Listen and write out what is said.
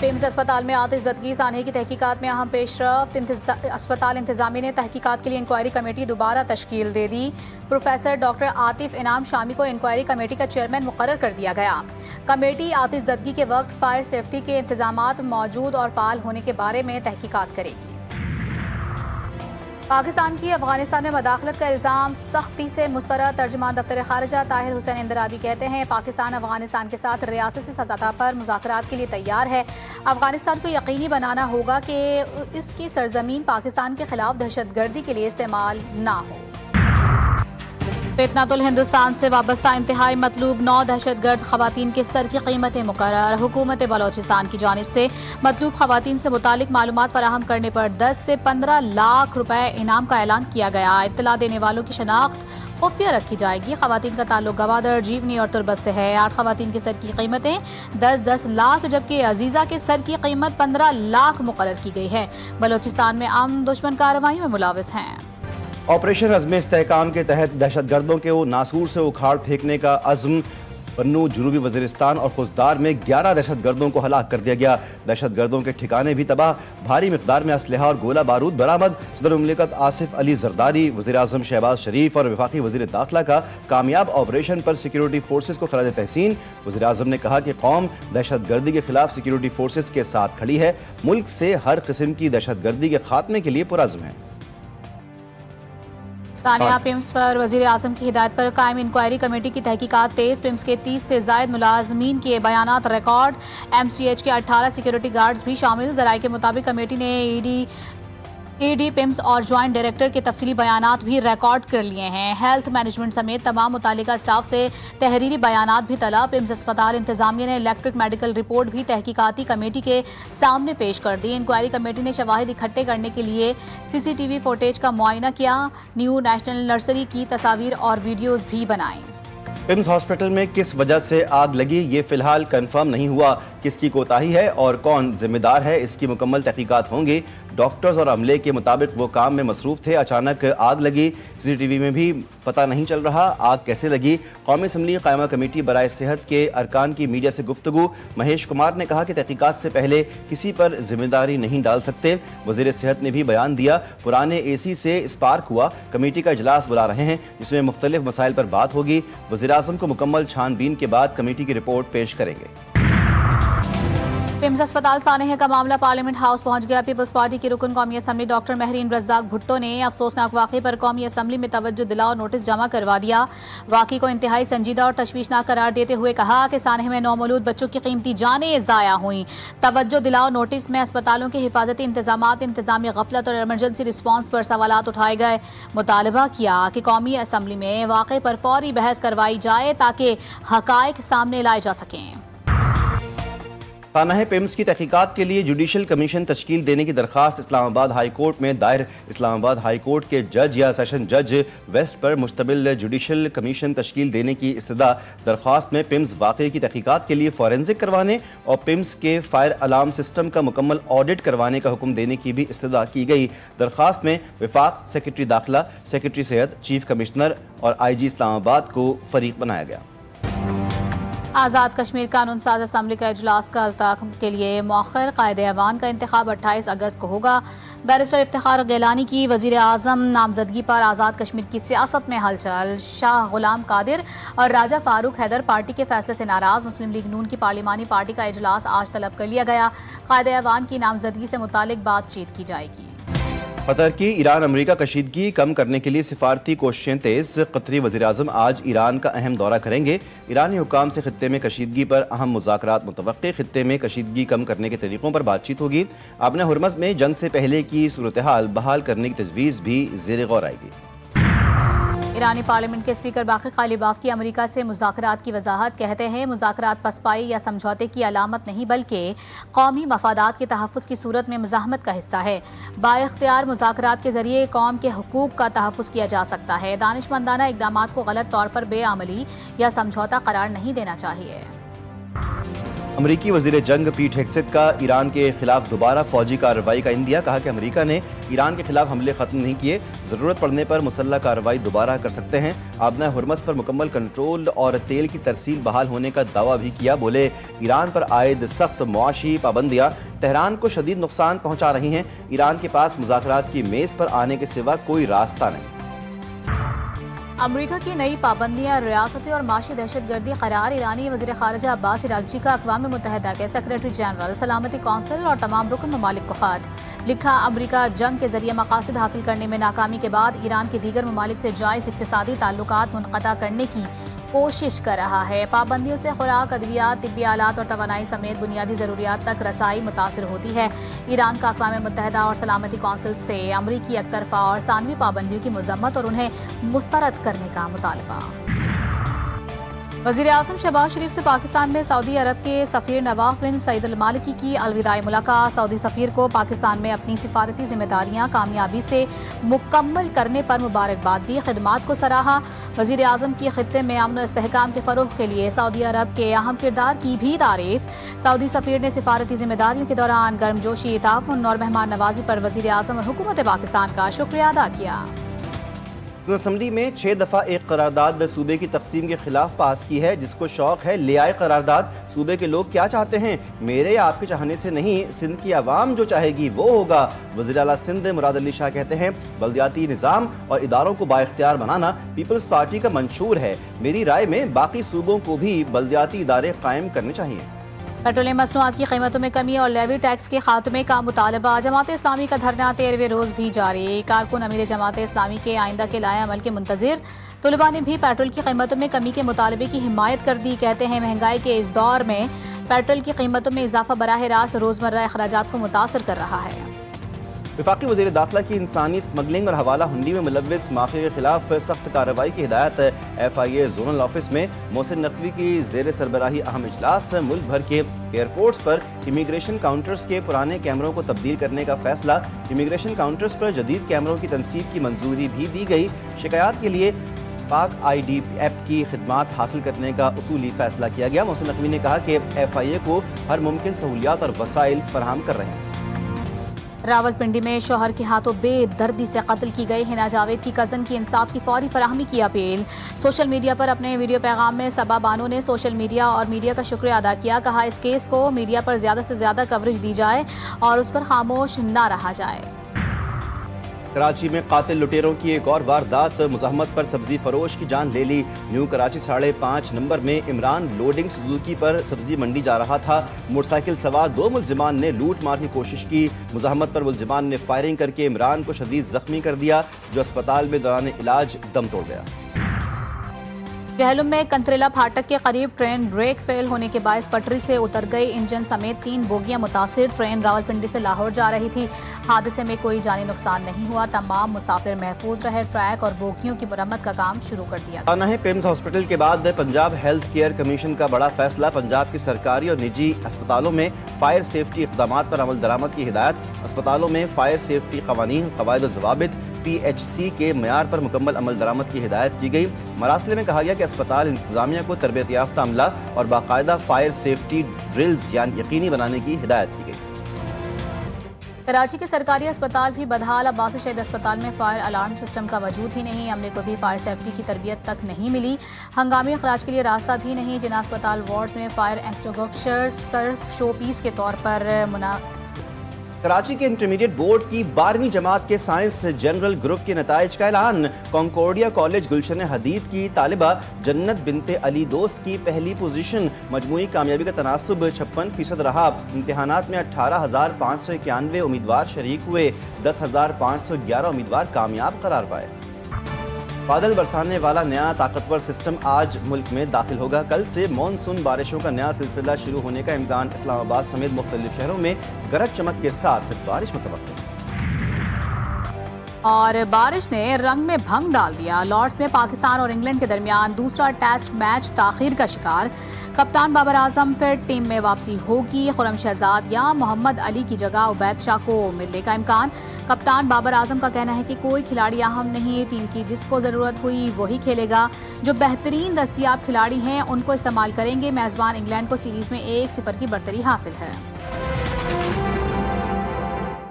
پیمز اسپتال میں آتش زدگی سانحے کی تحقیقات میں اہم پیش رفت، اسپتال انتظامیہ نے تحقیقات کے لیے انکوائری کمیٹی دوبارہ تشکیل دے دی۔ پروفیسر ڈاکٹر عاطف انعام شامی کو انکوائری کمیٹی کا چیئرمین مقرر کر دیا گیا۔ کمیٹی آتش زدگی کے وقت فائر سیفٹی کے انتظامات موجود اور فعال ہونے کے بارے میں تحقیقات کرے گی۔ پاکستان کی افغانستان میں مداخلت کا الزام سختی سے مسترد۔ ترجمان دفتر خارجہ طاہر حسین اندرابی کہتے ہیں پاکستان افغانستان کے ساتھ ریاستی سطح پر مذاکرات کے لیے تیار ہے۔ افغانستان کو یقینی بنانا ہوگا کہ اس کی سرزمین پاکستان کے خلاف دہشت گردی کے لیے استعمال نہ ہو۔ فتنۃ الہندوستان سے وابستہ انتہائی مطلوب 9 دہشت گرد خواتین کے سر کی قیمتیں مقرر۔ حکومت بلوچستان کی جانب سے مطلوب خواتین سے متعلق معلومات فراہم کرنے پر 10 سے 15 لاکھ روپے انعام کا اعلان کیا گیا۔ اطلاع دینے والوں کی شناخت خفیہ رکھی جائے گی۔ خواتین کا تعلق گوادر، جیونی اور تربت سے ہے۔ 8 خواتین کے سر کی قیمتیں 10-10 لاکھ جبکہ عزیزہ کے سر کی قیمت 15 لاکھ مقرر کی گئی ہے۔ بلوچستان میں امن دشمن کارروائی میں ملوث ہیں۔ آپریشن عزم استحکام کے تحت دہشت گردوں کے ناسور سے اکھاڑ پھینکنے کا عزم بنو، جنوبی وزیرستان اور خوزدار میں 11 دہشت گردوں کو ہلاک کر دیا گیا۔ دہشت گردوں کے ٹھکانے بھی تباہ، بھاری مقدار میں اسلحہ اور گولہ بارود برآمد۔ صدر مملکت آصف علی زرداری، وزیراعظم شہباز شریف اور وفاقی وزیر داخلہ کا کامیاب آپریشن پر سیکیورٹی فورسز کو خراج تحسین۔ وزیراعظم نے کہا کہ قوم دہشت گردی کے خلاف سیکیورٹی فورسز کے ساتھ کھڑی ہے، ملک سے ہر قسم کی دہشت گردی کے خاتمے کے لیے پرعزم ہے۔ سانحہ پیمز پر وزیر اعظم کی ہدایت پر قائم انکوائری کمیٹی کی تحقیقات تیز۔ پیمز کے 30 سے زائد ملازمین کے بیانات ریکارڈ، ایم سی ایچ کے 18 سیکیورٹی گارڈز بھی شامل۔ ذرائع کے مطابق کمیٹی نے ای ڈی پیمز اور جوائنٹ ڈائریکٹر کے تفصیلی بیانات بھی ریکارڈ کر لیے ہیں۔ ہیلتھ مینجمنٹ سمیت تمام متعلقہ سٹاف سے تحریری بیانات بھی طلب۔ پیمز اسپتال انتظامیہ نے الیکٹرک میڈیکل رپورٹ بھی تحقیقاتی کمیٹی کے سامنے پیش کر دی۔ انکوائری کمیٹی نے شواہد اکٹھے کرنے کے لیے سی سی ٹی وی فوٹیج کا معائنہ کیا، نیو نیشنل نرسری کی تصاویر اور ویڈیوز بھی بنائیں۔ پیمز ہاسپٹل میں کس وجہ سے آگ لگی یہ فی الحال کنفرم نہیں ہوا۔ کس کی کوتاہی ہے اور کون ذمہ دار ہے، اس کی مکمل تحقیقات ہوں گی۔ ڈاکٹرز اور عملے کے مطابق وہ کام میں مصروف تھے، اچانک آگ لگی۔ سی سی ٹی وی میں بھی پتہ نہیں چل رہا آگ کیسے لگی۔ قومی اسمبلی قائمہ کمیٹی برائے صحت کے ارکان کی میڈیا سے گفتگو۔ مہیش کمار نے کہا کہ تحقیقات سے پہلے کسی پر ذمہ داری نہیں ڈال سکتے۔ وزیر صحت نے بھی بیان دیا، پرانے اے سی سے اسپارک ہوا، کمیٹی کا اجلاس بلا رہے ہیں جس میں مختلف مسائل پر بات ہوگی۔ وزیر اعظم کو مکمل چھان بین کے بعد کمیٹی کی رپورٹ پیش کریں گے۔ پیمز اسپتال سانحہ کا معاملہ پارلیمنٹ ہاؤس پہنچ گیا۔ پیپلز پارٹی کی رکن قومی اسمبلی ڈاکٹر مہرین رزاق بھٹو نے افسوسناک واقعے پر قومی اسمبلی میں توجہ دلاؤ نوٹس جمع کروا دیا۔ واقعے کو انتہائی سنجیدہ اور تشویشناک قرار دیتے ہوئے کہا کہ سانحہ میں نومولود بچوں کی قیمتی جانیں ضائع ہوئیں۔ توجہ دلاؤ نوٹس میں اسپتالوں کے حفاظتی انتظامات، انتظامی غفلت اور ایمرجنسی رسپانس پر سوالات اٹھائے گئے۔ مطالبہ کیا کہ قومی اسمبلی میں واقعے پر فوری بحث کروائی جائے تاکہ حقائق سامنے لائے جا سکیں۔ سانحہ پیمز کی تحقیقات کے لیے جوڈیشل کمیشن تشکیل دینے کی درخواست اسلام آباد ہائی کورٹ میں دائر۔ اسلام آباد ہائی کورٹ کے جج یا سیشن جج ویسٹ پر مشتمل جوڈیشل کمیشن تشکیل دینے کی استدعا۔ درخواست میں پیمز واقعے کی تحقیقات کے لیے فورینزک کروانے اور پیمز کے فائر الارم سسٹم کا مکمل آڈٹ کروانے کا حکم دینے کی بھی استدعا کی گئی۔ درخواست میں وفاق، سیکرٹری داخلہ، سیکرٹری صحت، چیف کمشنر اور آئی جی اسلام آباد کو فریق بنایا گیا۔ آزاد کشمیر قانون ساز اسمبلی کا اجلاس کل تک کے لیے مؤخر۔ قائد ایوان کا انتخاب 28 اگست کو ہوگا۔ بیرسٹر افتخار گیلانی کی وزیر اعظم نامزدگی پر آزاد کشمیر کی سیاست میں ہلچل۔ شاہ غلام قادر اور راجہ فاروق حیدر پارٹی کے فیصلے سے ناراض۔ مسلم لیگ نون کی پارلیمانی پارٹی کا اجلاس آج طلب کر لیا گیا۔ قائد ایوان کی نامزدگی سے متعلق بات چیت کی جائے گی۔ قطر کی ایران امریکہ کشیدگی کم کرنے کے لیے سفارتی کوششیں تیز۔ قطری وزیراعظم آج ایران کا اہم دورہ کریں گے۔ ایرانی حکام سے خطے میں کشیدگی پر اہم مذاکرات متوقع۔ خطے میں کشیدگی کم کرنے کے طریقوں پر بات چیت ہوگی۔ آبنہ ہرمز میں جنگ سے پہلے کی صورتحال بحال کرنے کی تجویز بھی زیر غور آئے گی۔ ایرانی پارلیمنٹ کے اسپیکر باقر غالیباف کی امریکہ سے مذاکرات کی وضاحت۔ کہتے ہیں مذاکرات پسپائی یا سمجھوتے کی علامت نہیں بلکہ قومی مفادات کے تحفظ کی صورت میں مزاحمت کا حصہ ہے۔ بااختیار مذاکرات کے ذریعے قوم کے حقوق کا تحفظ کیا جا سکتا ہے۔ دانشمندانہ اقدامات کو غلط طور پر بے عملی یا سمجھوتا قرار نہیں دینا چاہیے۔ امریکی وزیر جنگ پیٹ ہیگسیت کا ایران کے خلاف دوبارہ فوجی کارروائی کا اندیا. کہا کہ امریکہ نے ایران کے خلاف حملے ختم نہیں کیے, ضرورت پڑنے پر مسلح کارروائی دوبارہ کر سکتے ہیں. آبنہ ہرمز پر مکمل کنٹرول اور تیل کی ترسیل بحال ہونے کا دعویٰ بھی کیا. بولے ایران پر عائد سخت معاشی پابندیاں تہران کو شدید نقصان پہنچا رہی ہیں. ایران کے پاس مذاکرات کی میز پر آنے کے سوا کوئی راستہ نہیں. امریکہ کی نئی پابندیاں ریاستی اور معاشی دہشت گردی قرار. ایرانی وزیر خارجہ عباس عراقچی کا اقوام متحدہ کے سیکریٹری جنرل, سلامتی کونسل اور تمام رکن ممالک کو خط. لکھا, امریکہ جنگ کے ذریعے مقاصد حاصل کرنے میں ناکامی کے بعد ایران کے دیگر ممالک سے جائز اقتصادی تعلقات منقطع کرنے کی کوشش کر رہا ہے. پابندیوں سے خوراک, ادویات, طبی آلات اور توانائی سمیت بنیادی ضروریات تک رسائی متاثر ہوتی ہے. ایران کا اقوام متحدہ اور سلامتی کونسل سے امریکی یک طرفہ اور ثانوی پابندیوں کی مذمت اور انہیں مسترد کرنے کا مطالبہ. وزیر اعظم شہباز شریف سے پاکستان میں سعودی عرب کے سفیر نواف بن سعید المالکی کی الوداعی ملاقات. سعودی سفیر کو پاکستان میں اپنی سفارتی ذمہ داریاں کامیابی سے مکمل کرنے پر مبارکباد دی, خدمات کو سراہا. وزیر اعظم کی خطے میں امن و استحکام کے فروغ کے لیے سعودی عرب کے اہم کردار کی بھی تعریف. سعودی سفیر نے سفارتی ذمہ داریوں کے دوران گرمجوشی, تعاون اور مہمان نوازی پر وزیر اعظم اور حکومت پاکستان کا شکریہ ادا کیا. اسمبلی میں 6 دفعہ ایک قرارداد صوبے کی تقسیم کے خلاف پاس کی ہے. جس کو شوق ہے لے آئے قرارداد. صوبے کے لوگ کیا چاہتے ہیں, میرے یا آپ کے چاہنے سے نہیں, سندھ کی عوام جو چاہے گی وہ ہوگا. وزیر اعلیٰ سندھ مراد علی شاہ کہتے ہیں بلدیاتی نظام اور اداروں کو بااختیار بنانا پیپلز پارٹی کا منشور ہے. میری رائے میں باقی صوبوں کو بھی بلدیاتی ادارے قائم کرنے چاہیے. پیٹرولیم مصنوعات کی قیمتوں میں کمی اور لیوی ٹیکس کے خاتمے کا مطالبہ. جماعت اسلامی کا دھرنا 13ویں روز بھی جاری. کارکن امیر جماعت اسلامی کے آئندہ کے لائے عمل کے منتظر. طلباء نے بھی پیٹرول کی قیمتوں میں کمی کے مطالبے کی حمایت کر دی. کہتے ہیں مہنگائی کے اس دور میں پیٹرول کی قیمتوں میں اضافہ براہ راست روزمرہ اخراجات کو متاثر کر رہا ہے. وفاقی وزیر داخلہ کی انسانی اسمگلنگ اور حوالہ ہنڈی میں ملوث مافیا کے خلاف سخت کارروائی کی ہدایت. FIA زونل آفس میں محسن نقوی کی زیر سربراہی اہم اجلاس. ملک بھر کے ایئرپورٹس پر امیگریشن کاؤنٹرز کے پرانے کیمروں کو تبدیل کرنے کا فیصلہ. امیگریشن کاؤنٹرز پر جدید کیمروں کی تنصیب کی منظوری بھی دی گئی. شکایات کے لیے پاک ID ایپ کی خدمات حاصل کرنے کا اصولی فیصلہ کیا گیا. محسن نقوی نے کہا کہ FIA کو ہر ممکن سہولیات اور وسائل فراہم کر رہے ہیں. راولپنڈی میں شوہر کے ہاتھوں بے دردی سے قتل کی گئی حنا جاوید کی کزن کی انصاف کی فوری فراہمی کی اپیل. سوشل میڈیا پر اپنے ویڈیو پیغام میں صبا بانو نے سوشل میڈیا اور میڈیا کا شکریہ ادا کیا. کہا اس کیس کو میڈیا پر زیادہ سے زیادہ کوریج دی جائے اور اس پر خاموش نہ رہا جائے. کراچی میں قاتل لٹیروں کی ایک اور واردات. مزاحمت پر سبزی فروش کی جان لے لی. نیو کراچی 5.5 نمبر میں عمران لوڈنگ سوزوکی پر سبزی منڈی جا رہا تھا. موٹر سائیکل سوار 2 ملزمان نے لوٹ مار کی کوشش کی. مزاحمت پر ملزمان نے فائرنگ کر کے عمران کو شدید زخمی کر دیا, جو اسپتال میں دوران علاج دم توڑ گیا. جہلم میں کنتریلا پھاٹک کے قریب ٹرین بریک فیل ہونے کے باعث پٹری سے اتر گئی. انجن سمیت 3 بوگیاں متاثر. ٹرین راولپنڈی سے لاہور جا رہی تھی. حادثے میں کوئی جانی نقصان نہیں ہوا. تمام مسافر محفوظ رہے. ٹریک اور بوگیوں کی مرمت کا کام شروع کر دیا. پیمز ہاسپٹل کے بعد پنجاب ہیلتھ کیئر کمیشن کا بڑا فیصلہ. پنجاب کی سرکاری اور نجی اسپتالوں میں فائر سیفٹی اقدامات پر عمل درآمد کی ہدایت. اسپتالوں میں فائر سیفٹی قوانین, قواعد و ضوابط, PHC کے معیار پر مکمل عمل درآمد کی ہدایت کی گئی. مراسلے میں کہا گیا کہ اسپتال انتظامیہ کو تربیت یافتہ عملہ اور باقاعدہ فائر سیفٹی ڈرلز یقینی بنانے کی ہدایت کی گئی. کراچی کے سرکاری اسپتال بھی بدحال. عباسی شہید اسپتال میں فائر الارم سسٹم کا وجود ہی نہیں. عملے کو بھی فائر سیفٹی کی تربیت تک نہیں ملی. ہنگامی اخراج کے لیے راستہ بھی نہیں. جناح اسپتال وارڈز میں فائر ایکسٹنگوشر صرف شو پیس کے طور پر کراچی کے انٹرمیڈیٹ بورڈ کی 12ویں جماعت کے سائنس جنرل گروپ کے نتائج کا اعلان. کانکورڈیا کالج گلشن حدید کی طالبہ جنت بنت علی دوست کی پہلی پوزیشن. مجموعی کامیابی کا تناسب 56% رہا. امتحانات میں 18,591 امیدوار شریک ہوئے. 10,511 امیدوار کامیاب قرار پائے. بادل برسانے والا نیا طاقتور سسٹم آج ملک میں داخل ہوگا. کل سے مانسون بارشوں کا نیا سلسلہ شروع ہونے کا امکان. اسلام آباد سمیت مختلف شہروں میں گرج چمک کے ساتھ بارش متوقع. اور بارش نے رنگ میں بھنگ ڈال دیا، لارڈس میں پاکستان اور انگلینڈ کے درمیان دوسرا ٹیسٹ میچ تاخیر کا شکار، کپتان بابر اعظم پھر ٹیم میں واپسی ہوگی، خرم شہزاد یا محمد علی کی جگہ عبید شاہ کو ملنے کا امکان، کپتان بابر اعظم کا کہنا ہے کہ کوئی کھلاڑی اہم نہیں، ٹیم کی جس کو ضرورت ہوئی وہی کھیلے گا، جو بہترین دستیاب کھلاڑی ہیں ان کو استعمال کریں گے، میزبان انگلینڈ کو سیریز میں 1-0 کی برتری حاصل ہے۔